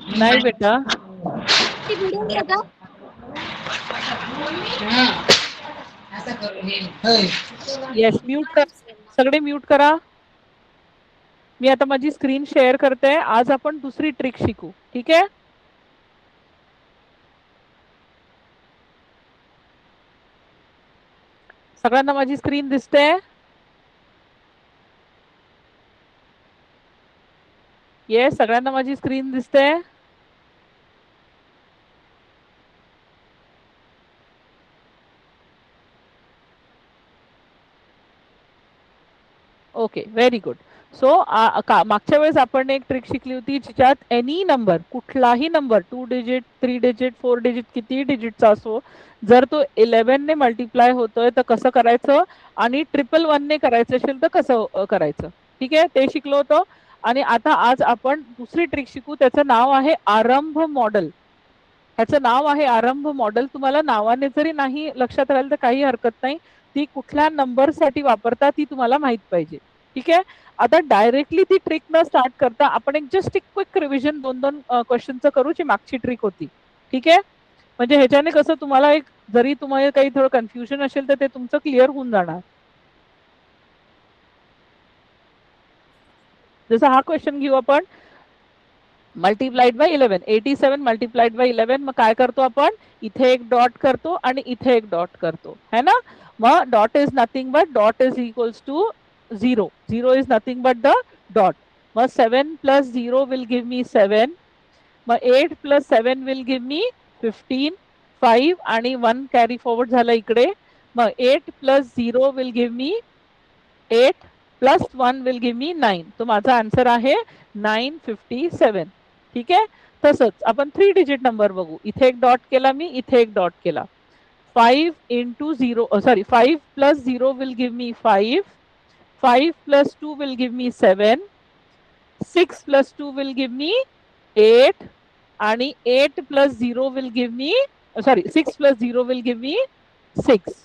नाही बेटा. Yes, mute करा, सगळे म्यूट करा. मी आता माझी स्क्रीन शेअर करते. आज आपण दुसरी ट्रिक शिकू, ठीक आहे. सगळ्यांना माझी स्क्रीन दिसते? येस, सगळ्यांना माझी स्क्रीन दिसते? Okay, very good. सो मागच्या वेळेस आपण एक ट्रिक शिकली होती ज्याच्यात एनी नंबर, कुठलाही नंबर 2 डिजिट 3 डिजिट 4 डिजिट किती डिजिटचा असो, जर तो 11 ने मल्टिप्लाय होतोय तर कसं करायचं, आणि 111 ने करायचं असेल तर कसं करायचं, ठीक आहे, ते शिकलो होतो. आणि आता आज आपण दुसरी ट्रिक शिकू. त्याचं नाव आहे आरंभ मॉडेल. ह्याचं नाव आहे आरंभ मॉडेल. तुम्हाला नावाने जरी नाही लक्षात राहिलं तर काही हरकत नाही, ती कुठल्या नंबर साठी वापरतात ती तुम्हाला माहित पाहिजे, ठीक आहे. आता डायरेक्टली ती ट्रिक न स्टार्ट करता आपण एक जस्ट एक क्विक रिव्हिजन 2-2 क्वेश्चनचं करू, जी मागची ट्रिक होती, ठीक आहे. म्हणजे ह्याच्याने कसं तुम्हाला एक, जरी तुम्हाला काही थोडं कन्फ्युजन असेल तर ते तुमचं क्लिअर होऊन जाणार. जसं हा क्वेश्चन घेऊ आपण, मल्टिप्लाइड बाय 11, 87 मल्टिप्लाइड बाय 11. मग काय करतो आपण, इथे एक डॉट करतो आणि इथे एक डॉट करतो, है ना. मग dot is nothing but dot is equals to 0. 0 is nothing but the dot. मग 7 प्लस 0 विल गिव्ह मी 7. मग 8 प्लस 7 विल गिव्ह मी 15. 5 आणि 1 कॅरी फॉरवर्ड झालं इकडे. मग 8 plus 0 will give me 8 plus 1 will give मी 9. तो माझा आन्सर आहे 957, ठीक आहे. तसंच आपण 3 डिजिट नंबर बघू. इथे एक डॉट केला मी, इथे एक डॉट केला. 5 into 0, sorry, 5 plus 0 will give me 5. 5 plus 2 will give me 7. 6 plus 2 will give me 8. आणि 8 plus 0 will give me, sorry, 6 plus 0 will give me 6.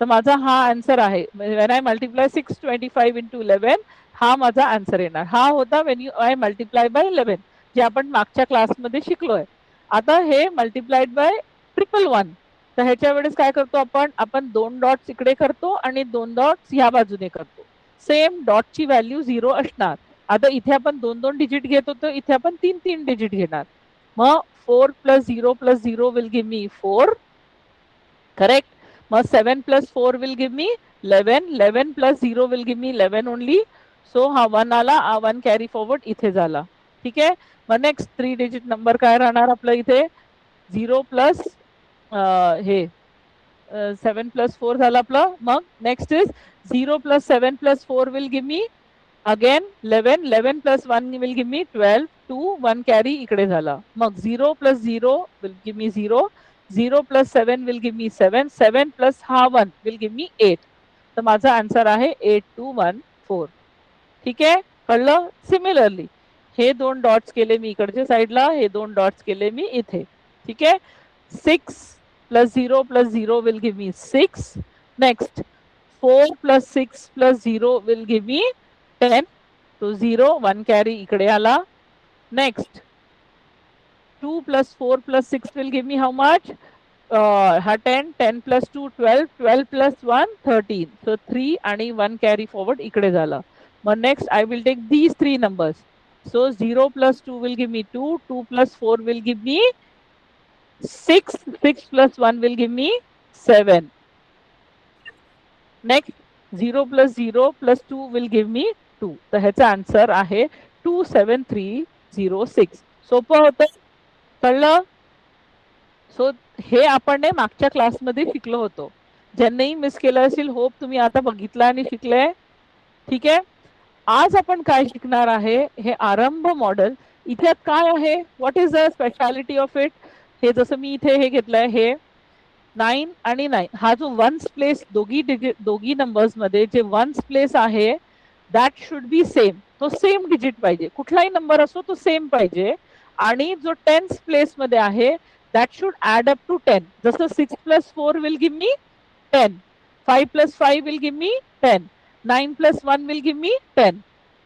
तर माझा हा आन्सर आहे. व्हेन आय मल्टिप्लाय 625 into 11, हा माझा आन्सर येणार. हा होता when you I multiply by 11, जे आपण मागच्या क्लासमध्ये शिकलोय. आता हे मल्टिप्लाइड बाय 111. तर ह्याच्या वेळेस काय करतो आपण 2 डॉट्स इकडे करतो आणि 2 डॉट्स ह्या बाजूने करतो. सेम डॉटची व्हॅल्यू 0 असणार. आता इथे आपण 2-2 डिजिट घेत होतो, इथे आपण 3-3 डिजिट घेणार. मग 4 plus 0 plus 0 will give me 4, correct. मग 7 plus 4 will give me 11. 11 plus 0 will give me 11 only. So हा 1 आला, 1 कॅरी फॉरवर्ड इथे झाला, ठीक आहे. मग नेक्स्ट 3 डिजिट नंबर काय राहणार आपलं इथे, 0 प्लस हे 7 प्लस 4 झालं आपलं. मग next is 0 plus 7 plus 4 will give me again 11. 11 plus 1 will give me 12. 2 1 carry इकडे झाला. मग 0 plus 0 will give me 0. 0 plus 7 will give me 7. 7 plus हा 1 विल गिव्ह मी 8. तर माझा आन्सर आहे 8214, ठीक आहे. कळलं. सिमिलरली हे 2 डॉट्स केले मी इकडच्या साईडला, हे 2 डॉट्स केले मी इथे, ठीक आहे. 6 plus 0 plus 0 will give me 6. Next, 4 plus 6 plus 0 will give me 10. So 0, 1 carry ikade ala. Next, 2 plus 4 plus 6 will give me how much? 10. 10 plus 2, 12. 12 plus 1, 13. So 3 and 1 carry forward ikade zala. But next, I will take these 3 numbers. So 0 plus 2 will give me 2. 2 plus 4 will give me 6. 6 plus 1 will give me 7. Next, 0 plus 0 plus 2 will give me 2. तर ह्याचा answer आहे 27306. सोपं होतं, कळलं. So हे आपण मागच्या क्लासमध्ये शिकलो होतो. ज्यांनाही मिस केलं असेल, होप तुम्ही आता बघितलं आणि शिकले, ठीक आहे. आज आपण काय शिकणार आहे, हे आरंभ मॉडेल. इथे काय आहे, what is the speciality of it. हे जसं मी इथे हे घेतलंय, हे 9 आणि 9, हा जो वन्स प्लेस दोघी नंबर्स मध्ये जे वन्स प्लेस आहे, दॅट शुड बी सेम. तो सेम डिजिट पाहिजे, कुठलाही नंबर असो तो सेम पाहिजे. आणि जो टेन्स प्लेस मध्ये आहे, that should add up to 10. जसं 6 plus 4 will give me 10. 5 plus 5 will give me 10. 9 plus 1 will give me 10.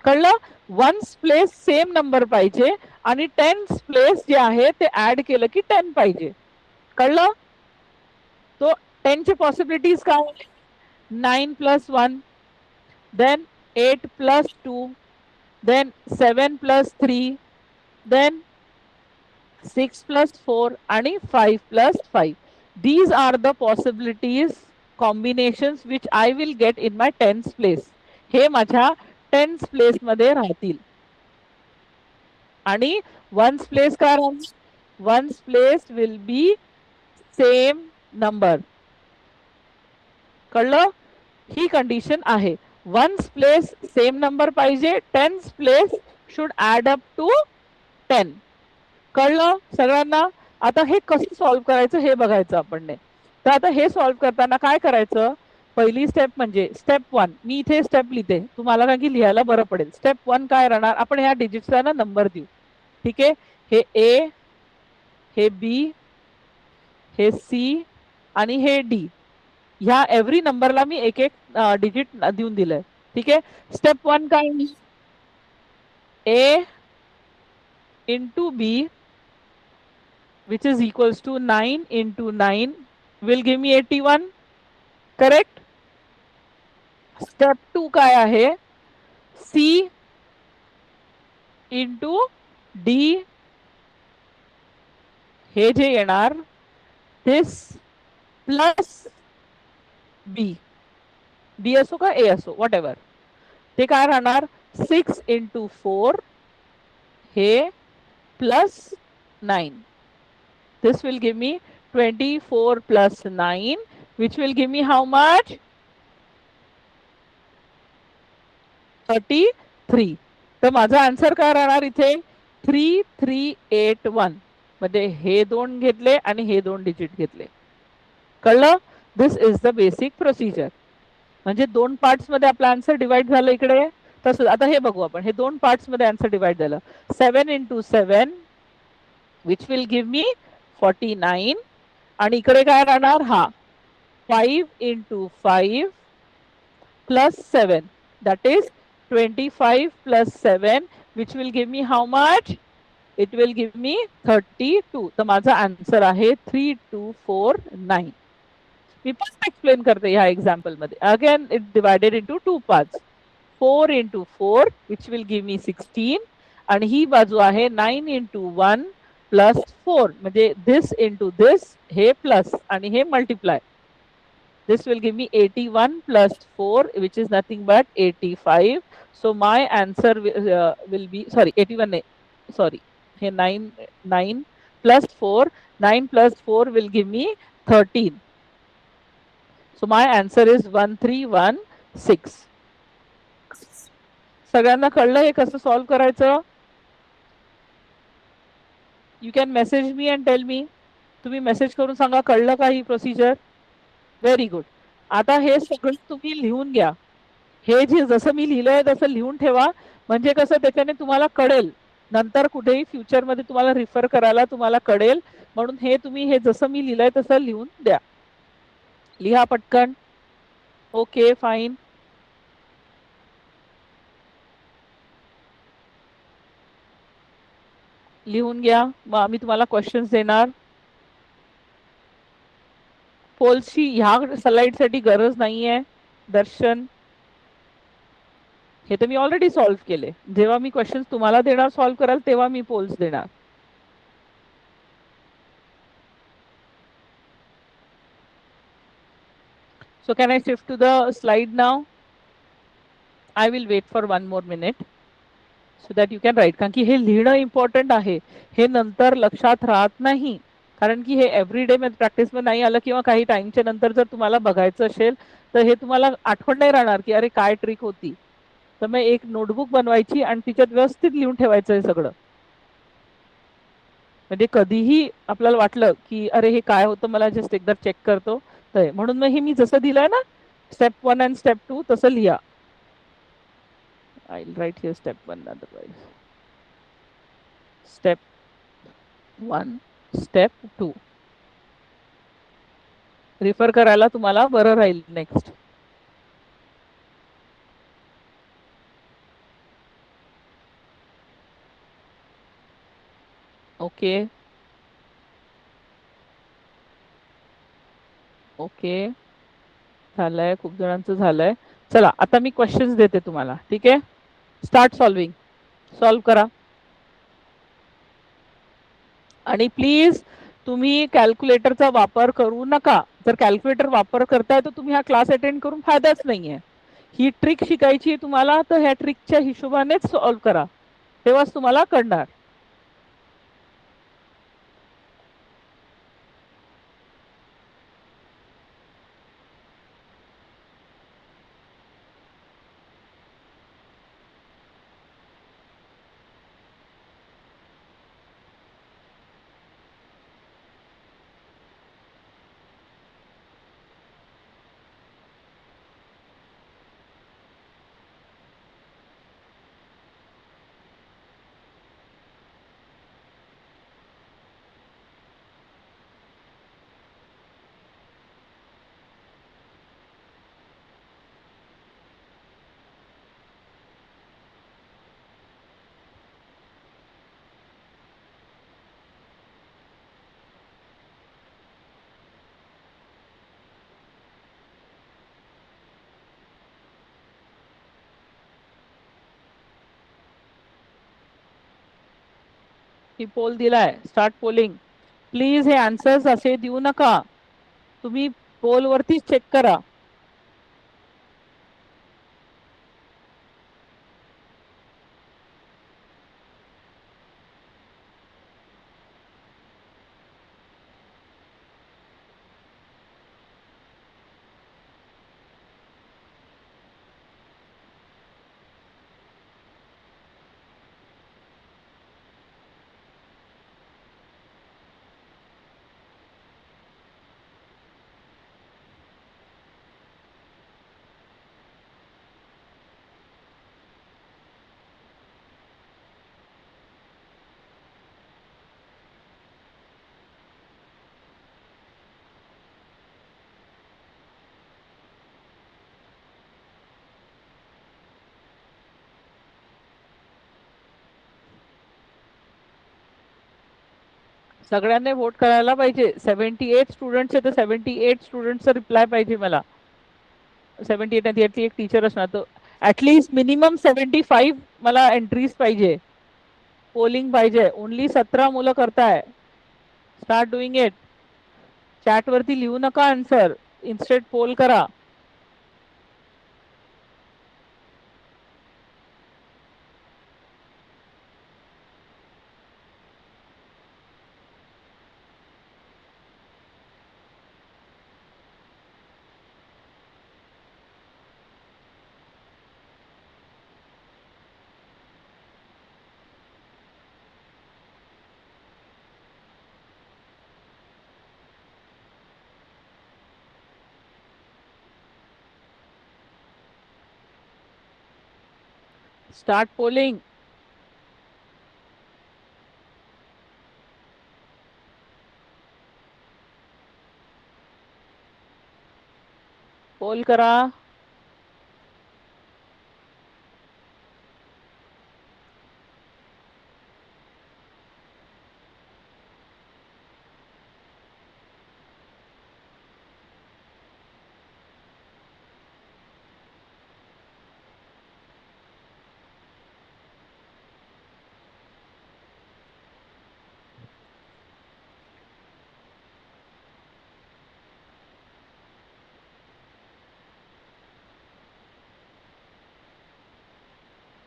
कळलं. वन्स प्लेस सेम नंबर पाहिजे आणि टेन्स प्लेस जे आहे ते ऍड केलं की 10 पाहिजे. कळलं? तो 10 चे पॉसिबिलिटीज काय? 9 + 1, then 8 + 2, then 7 + 3, then 6 + 4 आणि 5 + 5. These are the possibilities combinations which I will get in my tens place. हे माझ्या टेन्स प्लेस मध्ये राहतील. आणि वन्स प्लेस काय राहील? Ones place will be same number. कळलं? ही कंडिशन आहे. वन्स प्लेस सेम नंबर पाहिजे, tens place should add up to 10. कळलं सगळ्यांना? आता हे कसं सॉल्व्ह करायचं हे बघायचं आपण. तर आता हे सॉल्व्ह करताना काय करायचं? पहिली स्टेप म्हणजे स्टेप 1. मी इथे स्टेप लिहिते, तुम्हाला कारण की लिहायला बरं पडेल. स्टेप 1 काय राहणार? आपण ह्या डिजिट्सला ना नंबर देऊ. ठीक आहे? हे A, हे B, हे C आणि हे D. ह्या एव्हरी नंबरला मी एक एक डिजिट देऊन दिलंय. ठीक आहे? स्टेप 1 काय? A into B, which is equals to 9 into 9 will give me 81. Correct? Step 2 काय आहे? C into D, हे जे येणार this plus B. B असो का A असो, वॉट एव्हर. ते काय राहणार? 6 into 4 हे plus 9. This will give me 24 plus 9, which will give me how much? 33. तर माझा आन्सर काय राहणार इथे? 3381. म्हणजे हे दोन घेतले आणि हे दोन डिजिट घेतले. कळलं? दिस इज द बेसिक प्रोसिजर. म्हणजे दोन पार्ट्स मध्ये आपला आन्सर डिवाइड झालं इकडे. तसं आता हे बघू आपण. हे दोन पार्ट्स मध्ये आन्सर डिवाइड झालं. 7 into 7 which will give me 49. आणि इकडे काय राहणार? हा 5 into 5 plus 7, that is 25 plus 7, which will give me how much? It will give me 32. तर माझा आन्सर आहे 3249. मी फर्स्ट एक्सप्लेन करते ह्या एक्झाम्पल मध्ये. Again it divided into 2 parts. 4 into 4 which will give me 16. आणि ही बाजू आहे 9 into 1 plus 4. म्हणजे this into this हे प्लस आणि हे multiply. This will give me 81 plus 4, which is nothing but 85. So my answer will be, sorry, 81, sorry, here 9 plus 4, 9 plus 4 will give me 13. So my answer is 1316. सगळ्यांना कळलं हे कसं solve करायचं? You can message me and tell me. तुम्ही message करून सांगा कळलं का ही प्रोसिजर? Very good. आता हे सगळं तुम्ही लिहून घ्या. हे जे जसं मी लिहिलंय तसं लिहून ठेवा. म्हणजे कसं त्याच्याने तुम्हाला कळेल, नंतर कुठेही फ्युचर मध्ये तुम्हाला रिफर करायला तुम्हाला कळेल. म्हणून हे तुम्ही हे जसं मी लिहिलंय तसं लिहून द्या. लिहा पटकन. Okay fine. लिहून घ्या. मग आम्ही तुम्हाला क्वेश्चन्स देणार. पोल्सची ह्या स्लाइड साठी गरज नाहीये. दर्शन, हे तर मी ऑलरेडी सॉल्व्ह केले. जेव्हा मी क्वेश्चन्स तुम्हाला देणार सॉल्व्ह कराल तेव्हा मी पोल्स देणार. So can I shift to the slide now? I will wait for 1 more minute so that you can write. कारण की हे लिहिणं इम्पॉर्टंट आहे. हे नंतर लक्षात राहत नाही. कारण की हे एव्हरीडे मध्ये प्रॅक्टिस मध्ये नाही आलं किंवा काही टाइमच्या नंतर जर तुम्हाला बघायचं असेल तर हे तुम्हाला आठवण नाही राहणार की अरे काय ट्रिक होती. तर मग एक नोटबुक बनवायची आणि तिच्यात व्यवस्थित लिहून ठेवायचं हे सगळं. म्हणजे कधीही आपल्याला वाटलं की अरे हे काय होतं मला जस्ट एकदा चेक करतो. तर म्हणून मग हे मी जसं दिलंय ना स्टेप 1 आणि स्टेप 2 तसं लिहा. I'll write here step 1 otherwise. Step 1, step 2. Refer करायला तुम्हाला बरं राहील नेक्स्ट. ओके ओके, झालंय, खूप जणांचं झालंय. चला आता मी क्वेश्चन्स देते तुम्हाला, ठीक आहे. Start solving. सॉल्व करा. आणि प्लीज तुम्ही कॅल्क्युलेटरचा वापर करू नका. जर कॅल्क्युलेटर वापर करताय तर तुम्ही हा क्लास अटेंड करून फायदाच नाहीये. ही ट्रिक शिकायची तुम्हाला, तर ह्या ट्रिकच्या हिशोबानेच सॉल्व करा, तेव्हाच तुम्हाला कळणार. मी पोल दिलाय, स्टार्ट पोलिंग. प्लीज हे आन्सर्स असे देऊ नका, तुम्ही पोल वरतीच चेक करा. सगळ्यांनी वोट करायला पाहिजे. 78 स्टुडंट्स आहे, तर 78 स्टुडंट्सचा रिप्लाय पाहिजे मला. 78 आणि त्यातली एक टीचर असणार, तर ऍटलीस्ट मिनिमम 75 मला एंट्रीज पाहिजे. पोलिंग पाहिजे. ओनली 17 मुलं करताय. Start doing it. चॅट वरती लिहू नका आन्सर, इन्स्टेड पोल करा. Start polling. पोल करा.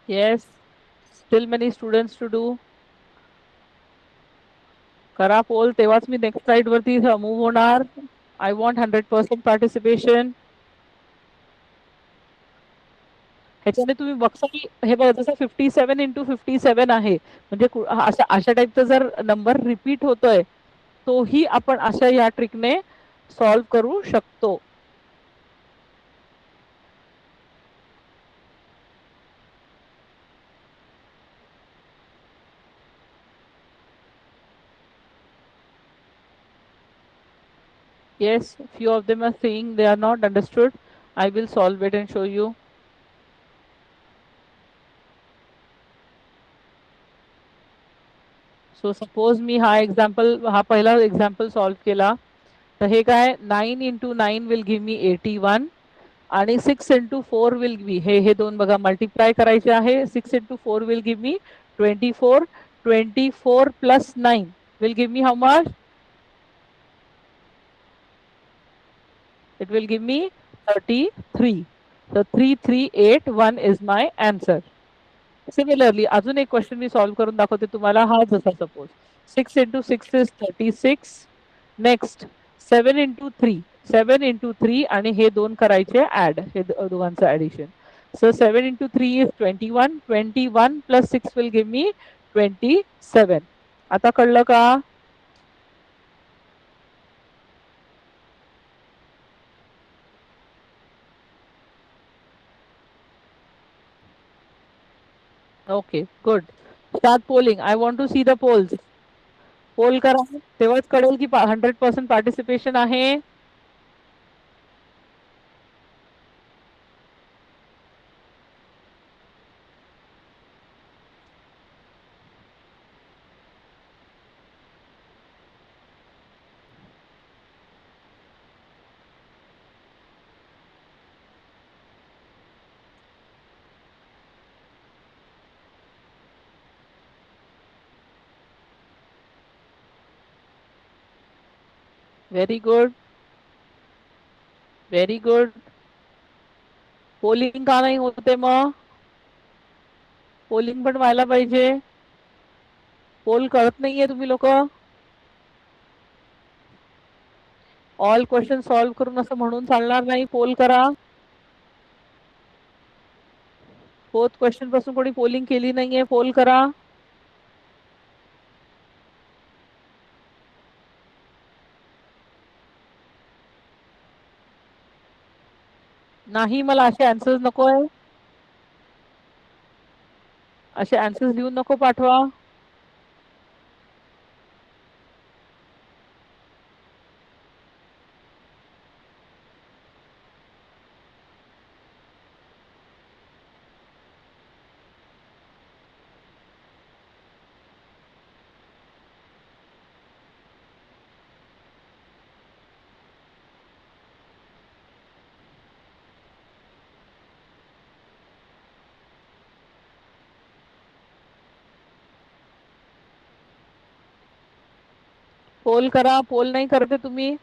Yes, still many students to do. करा पोल, तेव्हाच मी नेक्स्ट स्लाइड वरती मूव्ह होणार. I want 100% participation. ह्याच्याने तुम्ही बघता की हे बघा, जसं 57 × 57 आहे, म्हणजे अशा अशा टाईपचा जर नंबर रिपीट होतोय, तोही आपण अशा या ट्रिकने सॉल्व्ह करू शकतो. Yes, few of them are saying they are not understood. I will solve it and show you. So suppose मी हा पहिला एक्झाम्पल सॉल्व केला, तर हे काय 9 इंटू 9 विल गिव्ह मी 81 आणि 6 इंटू 4 विल बी हे दोन बघा मल्टिप्लाय करायचे आहे. 6 into 4 will give me 24. 24 plus 9 will give me how much? It will give me 33. So 3381 is my answer. Similarly, अजून एक क्वेश्चन मी सॉल्व करून दाखवते तुम्हाला. हा जसा suppose 6 into 6 is 36. Next 7 into 3. 7 into 3 आणि हे दोन करायचे ऍड, हे दोघांचं addition. So 7 into 3 is 21. 21 plus 6 will give me 27. आता कळलं का? Okay good. Start polling. I want to see the polls. Poll करा, तेव्हाच कळेल की 100% पार्टिसिपेशन आहे. Very good, very good. Polling का नाही होते मग? पोलिंग पण व्हायला पाहिजे. पोल करत नाहीये तुम्ही लोक. ऑल क्वेश्चन सॉल्व करून असं म्हणून चालणार नाही. पोल करा. 4th क्वेश्चन पासून कोणी पोलिंग केली नाहीये, पोल करा. नाही, मला असे आन्सर्स नकोय. असे आन्सर्स लिहून नको पाठवा. पोल करा. पोल नाही करते तुम्ही.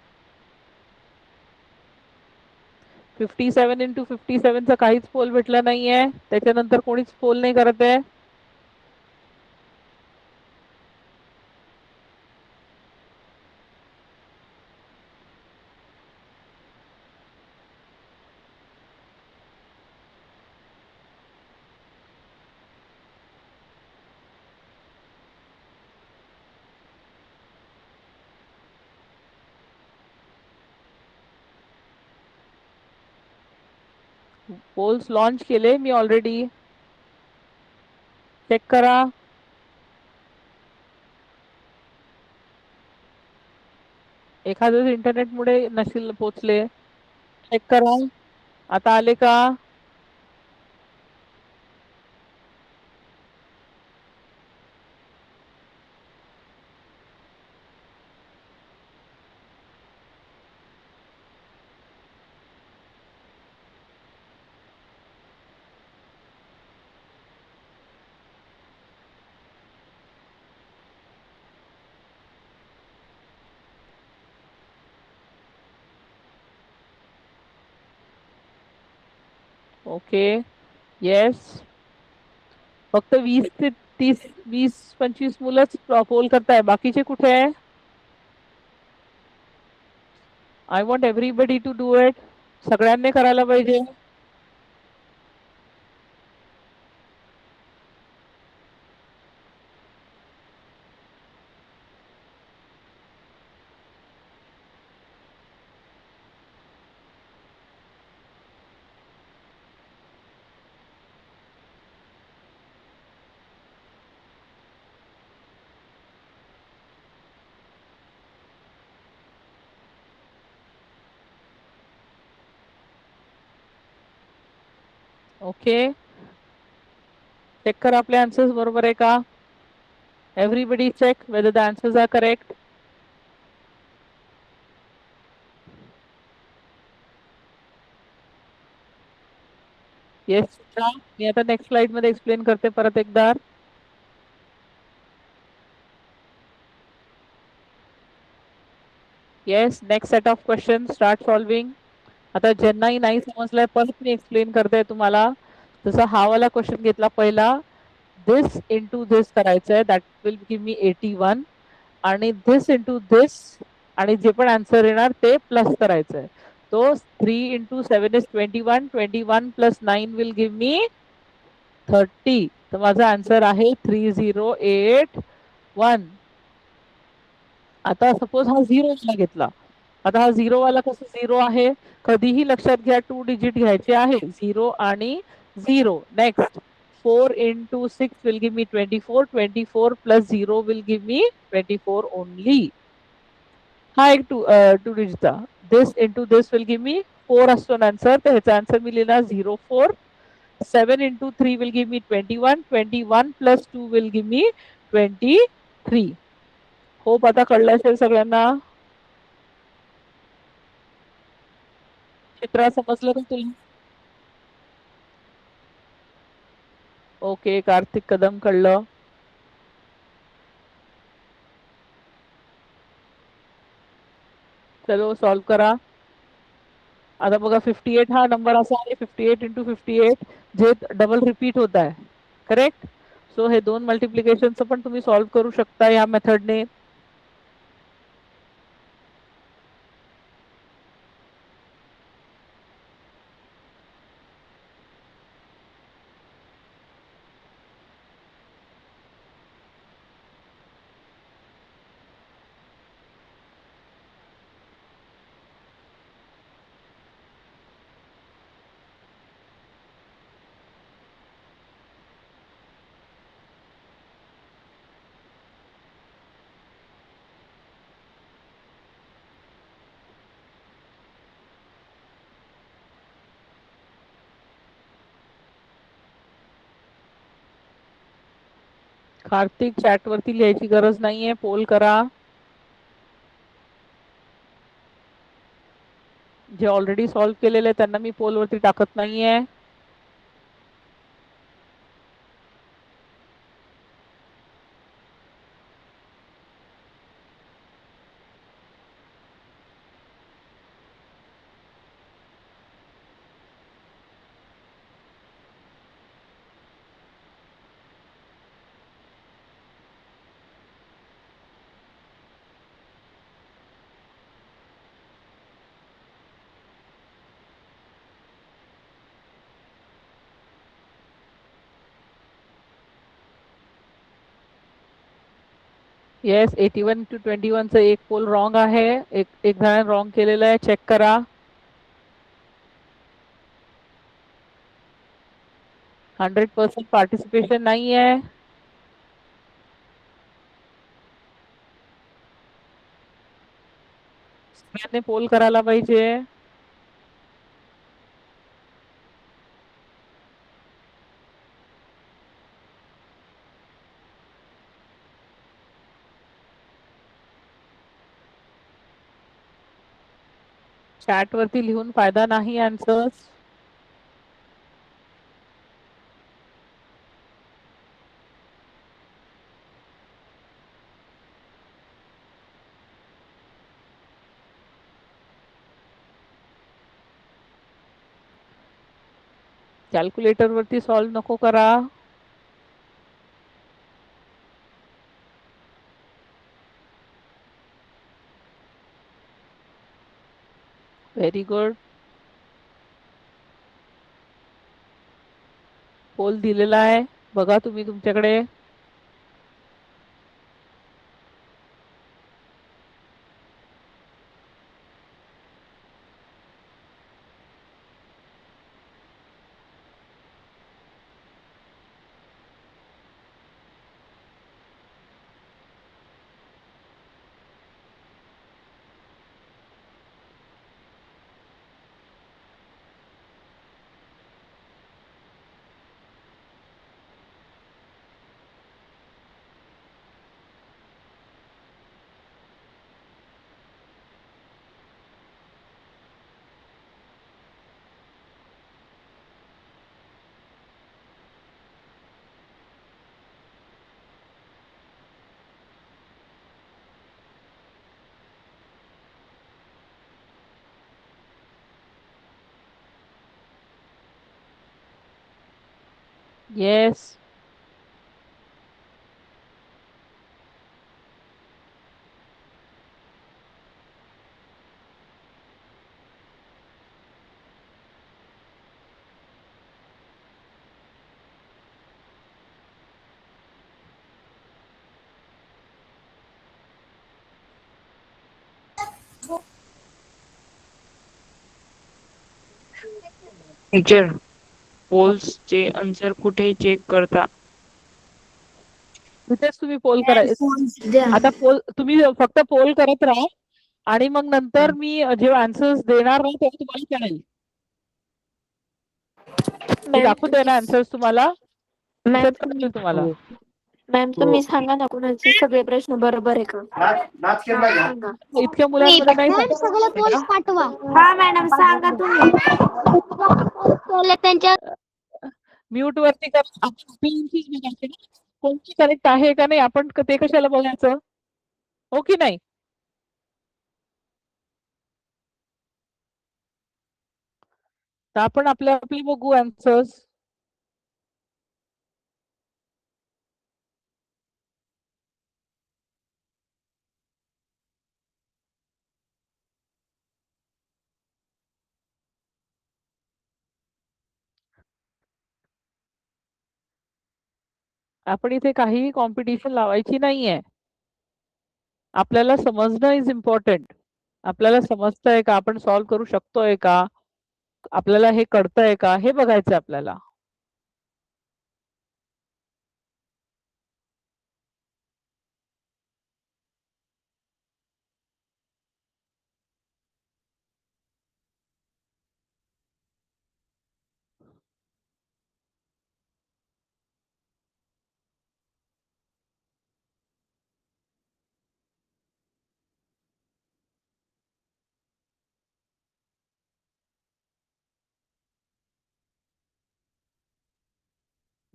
57 इंटू 57चा काहीच पोल भेटला नाहीये. त्याच्यानंतर कोणीच पोल नाही करत आहे. पोल्स लॉन्च केले मी ऑलरेडी. चेक करा. एखाद्या इंटरनेटमुळे नशील पोचले. चेक करा. आता आले का? ओके. येस. फक्त 20 ते 30, 20-25 मुलंच पोल करताय. बाकीचे कुठे आहे? I want everybody to do it. सगळ्यांनी करायला पाहिजे. ओके. चेक करा आपले आन्सर्स बरोबर आहे का? Everybody check whether the answers are correct. Yes, चित्रा, मी आता नेक्स्ट स्लाइड मध्ये एक्सप्लेन करते परत एकदा. Yes, next set of question start solving. आता ज्यांनाही नाही समजलंय परत मी एक्सप्लेन करते तुम्हाला. जसं हा वाला क्वेश्चन घेतला पहिला, दिस इंटू दिस करायचंय, दॅट विल गिव्ह मी 81, आणि दिस इंटू दिस आणि जे पण आन्सर येणार ते प्लस करायचंय. तो 3 into 7 is 21, 21 plus 9 will give मी 30. तर माझा आन्सर आहे 3081. आता सपोज हा झिरो वाला घेतला. आता हा झिरो वाला कसं झिरो आहे, कधीही लक्षात घ्या 2 डिजिट घ्यायचे आहे, 0 आणि 0. Next 4 into 6 will give me 24. 24 plus 0 will give me 24 only. हा एक टू डिजिटचा. This into this will give me 4 असतो आन्सर, तर ह्याचा आन्सर मी लिहिणार 04. 7 into 3 will give me 21. 21 plus 2 will give me 23. Hope आता कळलं असेल सगळ्यांना. चित्रा समजलं का तुला? ओके, कार्तिक कदम कळलं. चलो सॉल्व करा. आता बघा 58 हा नंबर असा आहे, 58 इंटू 58 जे डबल रिपीट होत आहे. करेक्ट. सो हे दोन मल्टिप्लिकेशनचं पण तुम्ही सॉल्व करू शकता या मेथडने. कार्तिक, चॅट वरती लिहायची गरज नाहीये, पोल करा. जे ऑलरेडी सॉल्व केलेले त्यांना मी पोल वरती टाकत नाहीये. येस, 81 टू 21चं एक पोल रॉंग आहे. एक जण रॉंग केलेलं आहे, चेक करा. 100% पार्टिसिपेशन नाही आहे. सगळ्यांनी पोल करायला पाहिजे. चॅट वरती लिहून फायदा नाही आन्सर्स. कॅल्क्युलेटर वरती सॉल्व नको करा. Very good. पोल दिलेला आहे, बघा तुम्ही तुमच्याकडे. येस. टीचर, पोल्सचे आन्सर कुठे चेक करता? तिथेच तुम्ही पोल करा. पोल्स द्या. आता पोल तुम्ही फक्त पोल करत राहा आणि मग नंतर मी जेव्हा आन्सर्स देणार ना तेव्हा तुम्हाला कळेल. मी मॅम दाखवून तुम्ही देणार आन्सर्स तुम्हाला. मॅम त्याच्यात तुम्ही कळेल तुम्हाला. मॅम तुम्ही सांगा ना कुणाचे सगळे प्रश्न बरोबर आहे का? हा, सांगा. इतक्या मुलांमध्ये नाही मॅम सगळे पोल्स सांगता. पाठवा. हा मॅडम सांगा तुम्ही. त्यांच्या म्यूट वरती कर. आपण आपल्याला बघायचे ना, कोणती करेक्ट आहे का नाही, आपण ते कशाला बघायचं, हो की नाही? तर आपण आपले आपले बघू आन्सर्स. आपण इथे काहीही कॉम्पिटिशन लावायची नाहीये. आपल्याला समजणं इज इम्पॉर्टंट. आपल्याला समजतंय का, आपण सॉल्व्ह करू शकतोय का, आपल्याला हे कळतंय का, हे बघायचं आपल्याला.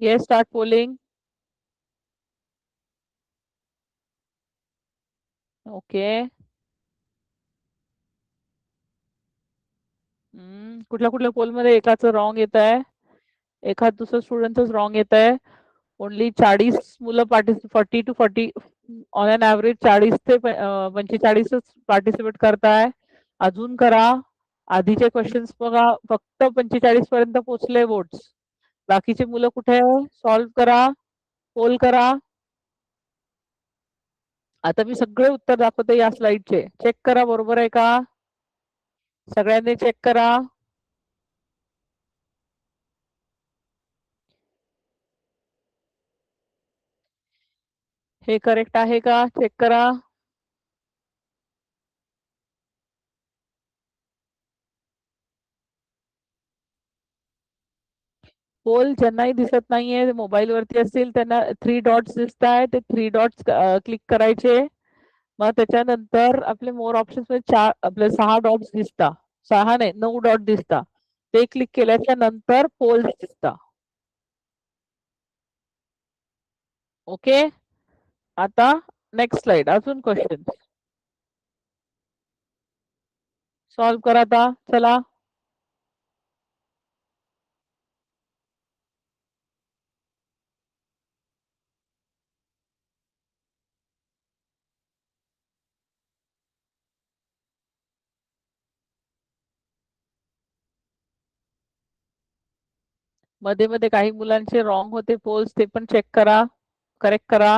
Yes, start polling. ओके. कुठल्या कुठल्या पोलमध्ये एकाचं रॉंग येत आहे, एखाद दुसरं स्टुडंटच रॉंग येत आहे. ओनली 40 मुलं 40 to 40 ऑन एन ऍव्हरेज 40 ते 45 पार्टिसिपेट करताय. अजून करा. आधीचे क्वेश्चन्स बघा, फक्त 45 पर्यंत पोहोचले वोट्स. बाकीचे मुलं कुठे, सॉल्व्ह करा, पोल करा. आता मी सगळे उत्तर दाखवते या स्लाइडचे, चेक करा बरोबर आहे का, सगळ्यांनी चेक करा. हे करेक्ट आहे का, चेक करा. पोल ज्यांनाही दिसत नाहीये, मोबाईल वरती असतील त्यांना 3 डॉट्स दिसत आहे, ते 3 डॉट्स क्लिक करायचे. मग त्याच्यानंतर आपले मोर ऑप्शन्स मध्ये आपले 6 डॉट्स दिसता, 6 नाही 9 डॉट दिसता, ते क्लिक केल्याच्या नंतर पोल दिसता. ओके. आता नेक्स्ट स्लाइड, अजून क्वेश्चन सॉल्व्ह करा. आता चला. मध्ये मध्ये काही मुलांचे रॉंग होते पोल्स, ते पण चेक करा, करेक्ट करा.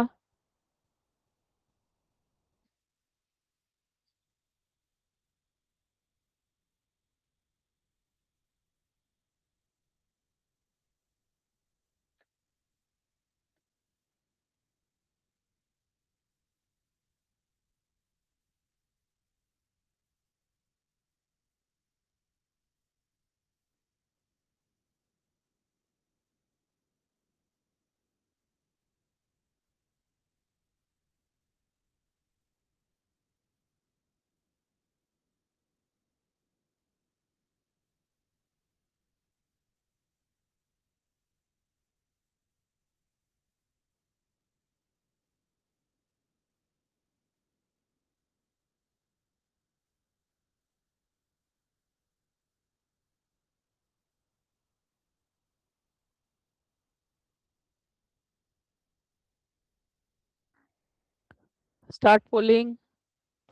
Start polling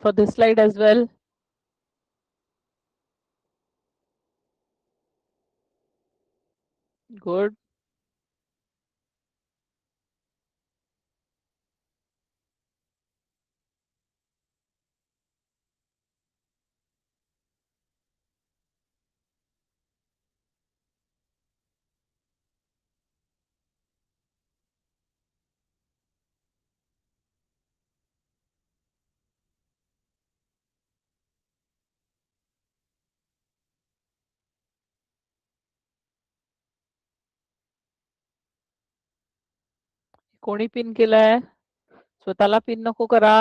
for this slide as well. Good. कोणी पिन केलाय? स्वतःला पिन नको करा.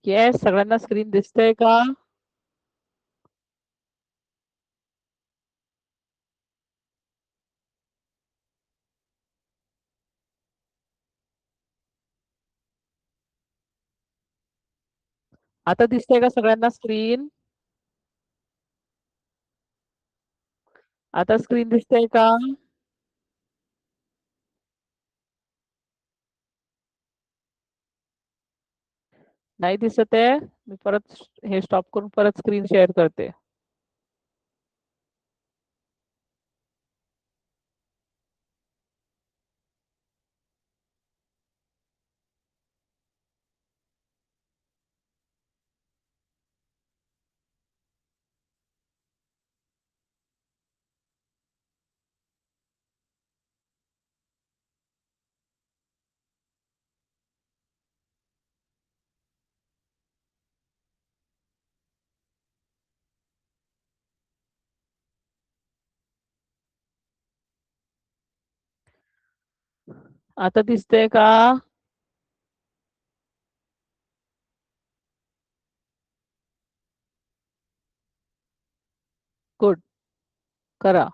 येस, सगळ्यांना स्क्रीन दिसतंय का? आता दिसतंय का सगळ्यांना स्क्रीन? आता स्क्रीन दिसतंय का? नाही दिसत आहे. मी परत हे स्टॉप करून परत स्क्रीन शेअर करते. आता दिसतंय का? गुड. करा.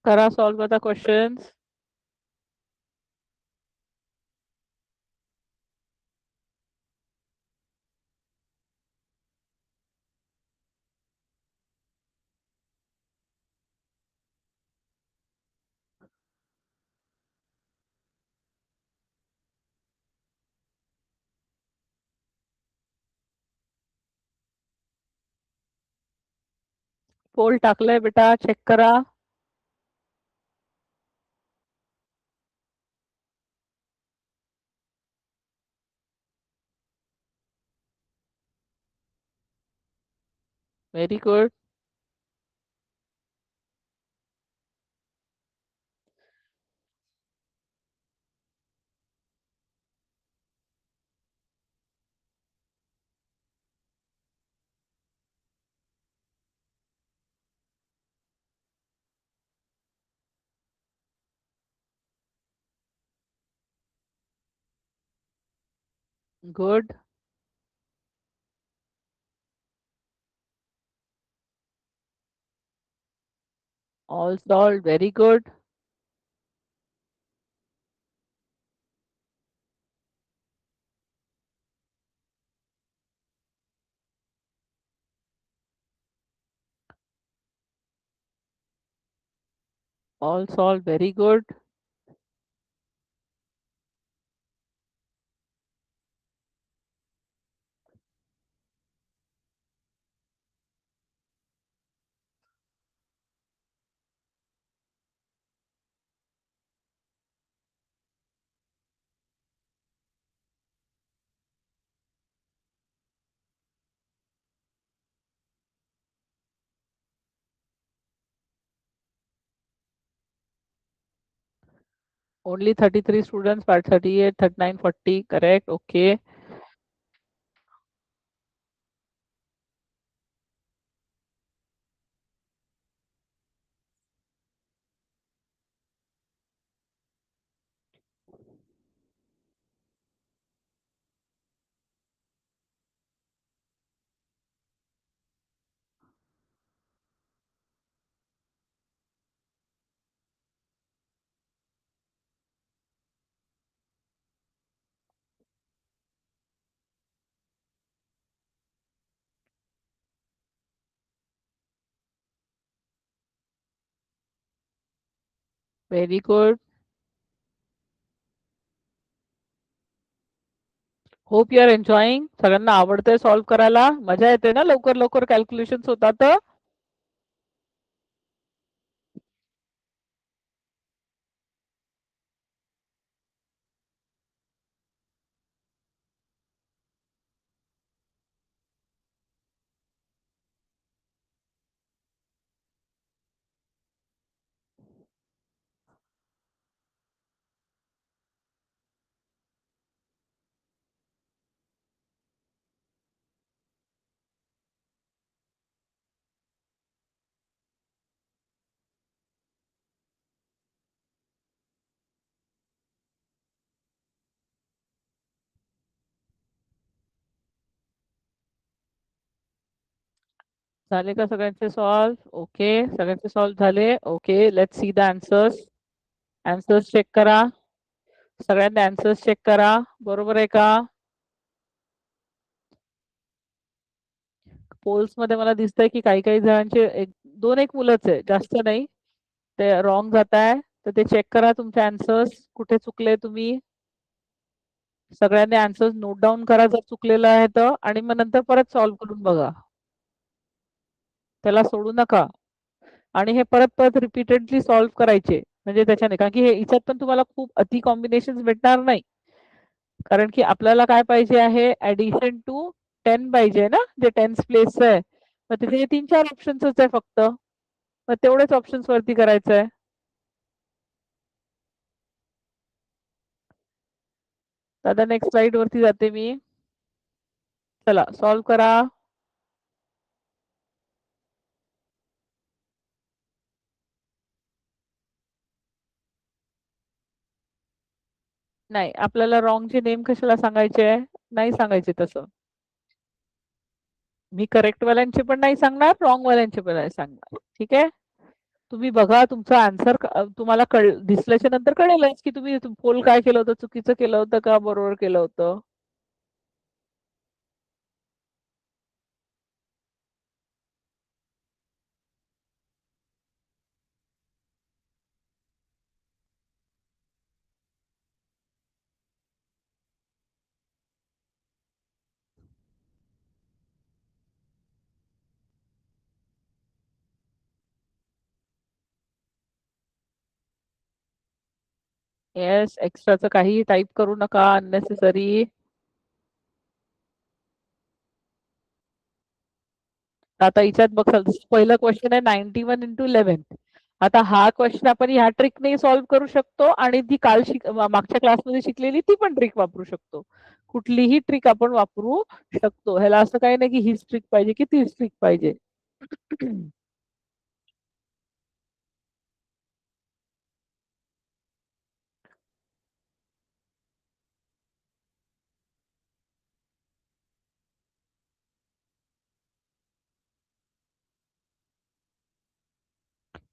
करा सॉल्व आता क्वेश्चन्स. पोल टाकलंय बेटा, चेक करा. Very good. Good. All solve. Very good. All solve. Very good. Only 33 students, but 38, 39, 40, correct. Okay. Very good. Hope you are enjoying. सगळ्यांना आवडतंय सॉल्व्ह करायला. मजा येते ना लवकर लवकर कॅल्क्युलेशन्स होतात. झाले का सगळ्यांचे सॉल्व्ह? ओके, सगळ्यांचे सॉल्व्ह झाले. Okay, let's see the answers. Answers check करा. सगळ्यांनी आन्सर्स चेक करा. बरोबर आहे का? पोल्स मध्ये मला दिसतंय की काही काही जणांचे एक मुलंच आहे, जास्त नाही. ते रॉंग जात आहे. तर ते चेक करा तुमचे आन्सर्स कुठे चुकले तुम्ही. सगळ्यांनी आन्सर्स नोट डाऊन करा जर चुकलेलं आहे तर, आणि मग नंतर परत सॉल्व्ह करून बघा. त्याला सोडू नका. आणि हे परत परत रिपीटेडली सॉल्व्ह करायचे, म्हणजे त्याच्याने, कारण की हे याच्यात पण तुम्हाला खूप अति कॉम्बिनेशन भेटणार नाही. कारण की आपल्याला काय पाहिजे आहे, ऍडिशन टू 10 पाहिजे ना, जे 10th प्लेस आहे. मग तिथे 3-4 ऑप्शन्सच आहे फक्त. मग तेवढेच ऑप्शन्स वरती करायचं आहे. आता नेक्स्ट स्लाइड वरती जाते मी. चला सॉल्व्ह करा. नाही, आपल्याला रॉंगचे नेम कशाला सांगायचे आहे? नाही सांगायचे तसं. मी करेक्ट वाल्यांचे पण नाही सांगणार, रॉंग वाल्यांचे पण नाही सांगणार. ठीक आहे. तुम्ही बघा तुमचा आन्सर तुम्हाला दिसल्याच्या नंतर कळेलच की तुम्ही पोल काय केलं होतं, चुकीचं केलं होतं का बरोबर केलं होतं. येस, एक्स्ट्राचं काही टाईप करू नका अननेसेसरी. आता याच्यात बघाल पहिलं क्वेश्चन आहे 91 into 11. आता हा क्वेश्चन आपण ह्या ट्रिकने सॉल्व्ह करू शकतो, आणि ती काल मागच्या क्लासमध्ये शिकलेली ती पण ट्रिक वापरू शकतो. कुठलीही ट्रिक आपण वापरू शकतो. ह्याला असं काही नाही की हीच ट्रिक पाहिजे की तीच ट्रिक पाहिजे.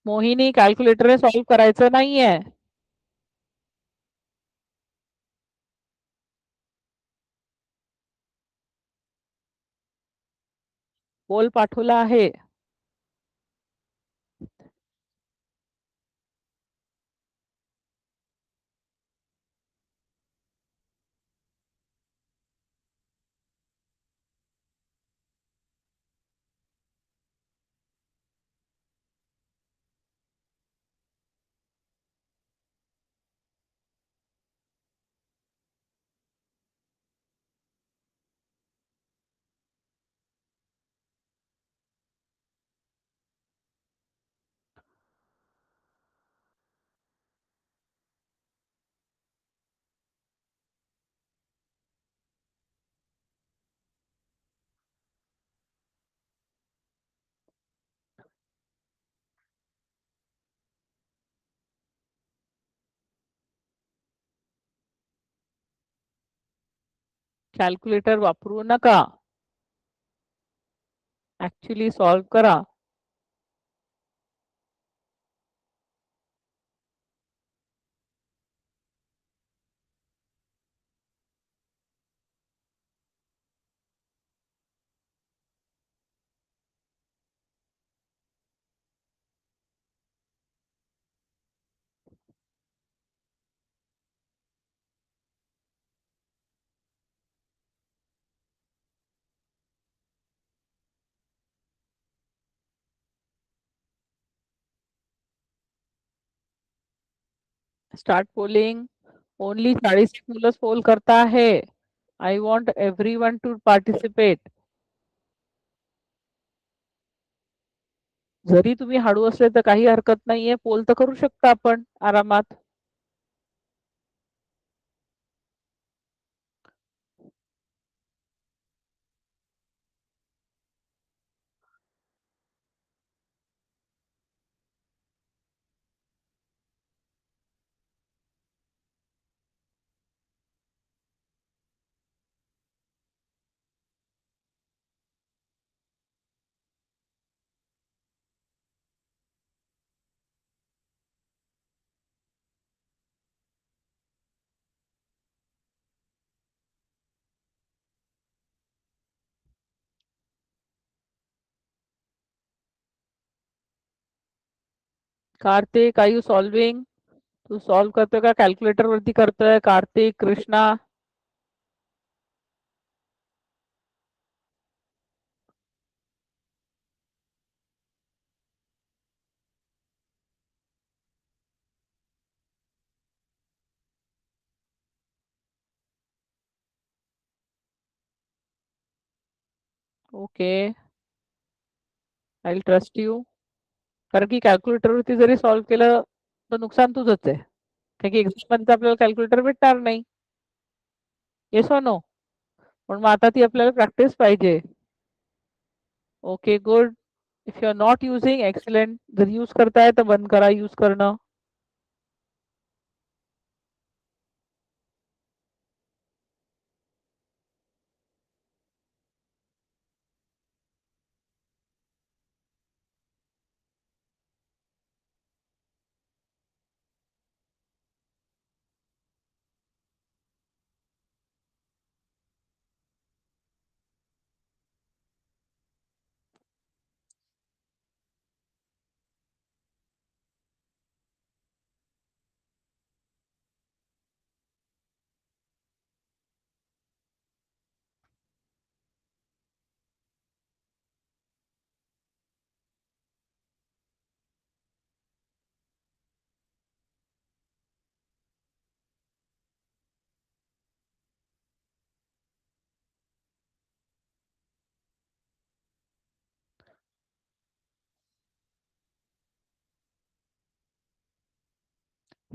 मोहिनी, कॅल्क्युलेटरने सॉल्व्ह करायचं नाहीये. पोल पाठवला आहे. कॅल्क्युलेटर वापरू नका, ऍक्च्युली सॉल्व करा. Start polling. ओनली 40 मुलंच पोल करता आहे. I want everyone to participate. जरी तुम्ही हळू असले तर काही हरकत नाहीये, पोल तर करू शकता आपण आरामात. Kartik, are you solving? तू सॉल्व करतोय का कॅल्क्युलेटर वरती करतोय? Kartik, Krishna. Okay, I trust you. कारण की कॅल्क्युलेटर वरती जरी सॉल्व केलं तर नुकसान तुझंच आहे, कारण की एक्झाम मध्ये आपल्याला कॅल्क्युलेटर भेटणार नाही. Yes or no? पण मग आता ती आपल्याला प्रॅक्टिस पाहिजे. Okay, good. If you are not using, excellent. जर यूज करताय तर बंद करा यूज करणं.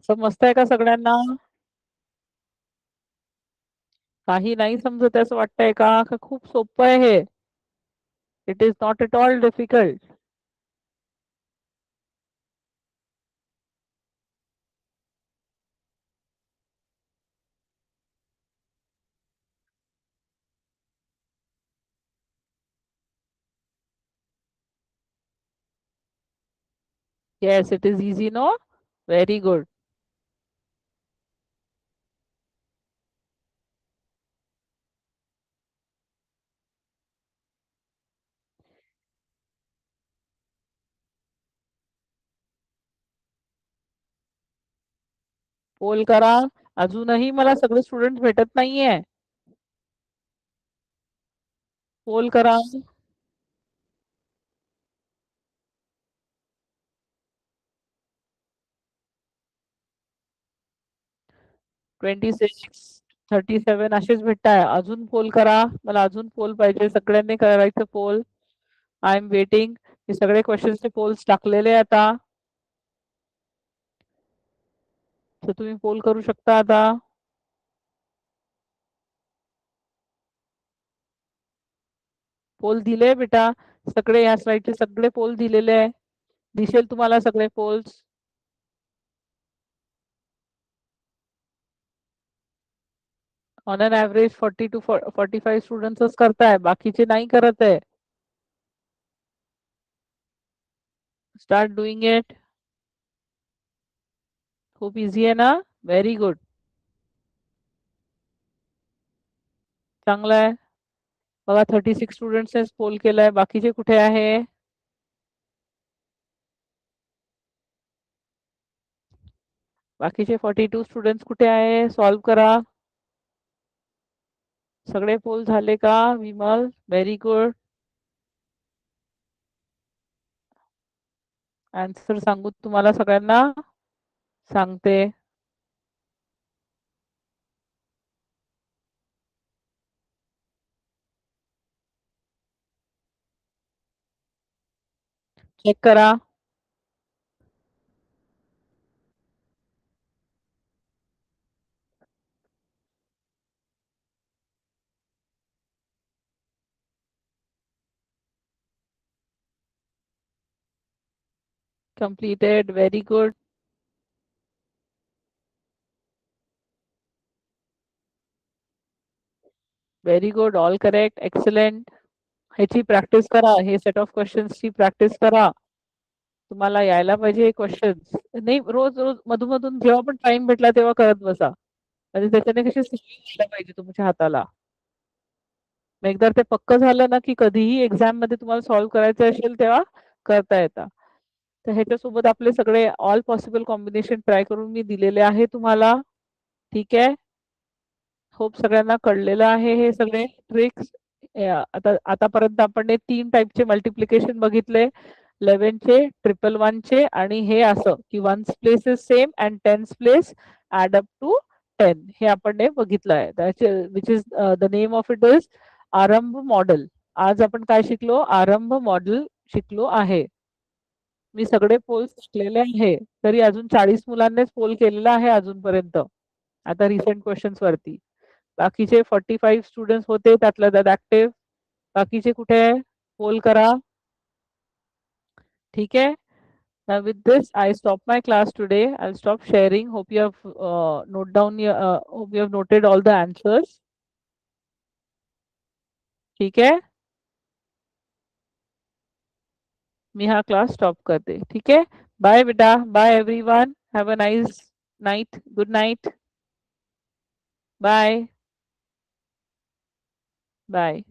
समजतंय का सगळ्यांना? काही नाही समजत असं वाटतंय का? का खूप सोपं आहे हे? It is not at all difficult. Yes, it is easy no. Very good. Poll करा. अजूनही मला सगळे स्टुडंट भेटत नाहीये. पोल करा. 26, 37 असेच भेटताय. अजून पोल करा. मला अजून पोल पाहिजे. सगळ्यांनी करायचं पोल. I am waiting. हे सगळे क्वेश्चन्सचे पोल्स टाकलेले आता. तर तुम्ही पोल करू शकता आता. पोल दिले बेटा. सगळे या स्लाइडचे सगळे पोल दिलेले आहे. दिसेल तुम्हाला सगळे polls. On an average 40 to 45 स्टुडंट्सच करताय, बाकीचे नाही करत आहे. Start doing it. खूप इझी आहे ना? Very good. चांगलं आहे. बघा 36 स्टुडंट्सने पोल केलाय, बाकीचे कुठे आहे? बाकीचे 42 स्टुडंट्स कुठे आहे? सॉल्व करा. सगळे पोल झाले का विमल? Very good. आन्सर सांगू तुम्हाला सगळ्यांना? सांगते. चेक करा. Completed. Very good. Very good. All correct. Excellent. ह्याची प्रॅक्टिस करा. हे सेट ऑफ क्वेश्चन्सची प्रॅक्टिस करा. तुम्हाला यायला पाहिजे हे क्वेश्चन्स. नाही, रोज रोज मधून जेव्हा पण टाइम भेटला तेव्हा करत बसा. म्हणजे त्याच्याने कशी सवय व्हायला पाहिजे तुमच्या हाताला. मग एकदा ते पक्क झालं ना की कधीही एक्झाम मध्ये तुम्हाला सॉल्व्ह करायचं असेल तेव्हा करता येतात. तर ह्याच्यासोबत आपले सगळे ऑल पॉसिबल कॉम्बिनेशन ट्राय करून मी दिलेले आहे तुम्हाला. ठीक आहे. होप सगळ्यांना कळलेलं आहे हे सगळे ट्रिक्स. आता आतापर्यंत आपण हे 3 टाईपचे मल्टिप्लिकेशन बघितले. 11 चे, 111 चे आणि हे असं की ones place is same and tens place add up to 10. हे आपण हे बघितलं आहे. Which is the name of it is Aarambh model. आज आपण काय शिकलो? आरंभ मॉडेल शिकलो आहे. मी सगळे पोल्स शिकलेले आहे. तरी अजून 40 मुलांनीच पोल केलेला आहे अजूनपर्यंत. आता रिसेंट क्वेश्चन्स वरती. बाकीचे 45 स्टुडंट्स होते त्यातल्या त्यात ऍक्टिव्ह. बाकीचे कुठे आहे? पोल करा. ठीक आहे. With this, I stop my class today. I'll stop sharing. Hope you have hope you have noted all the answers. ठीक है. मी हा क्लास स्टॉप करते. ठीक है. बाय बेटा. Bye everyone. Have a nice night. Good night. Bye. Bye.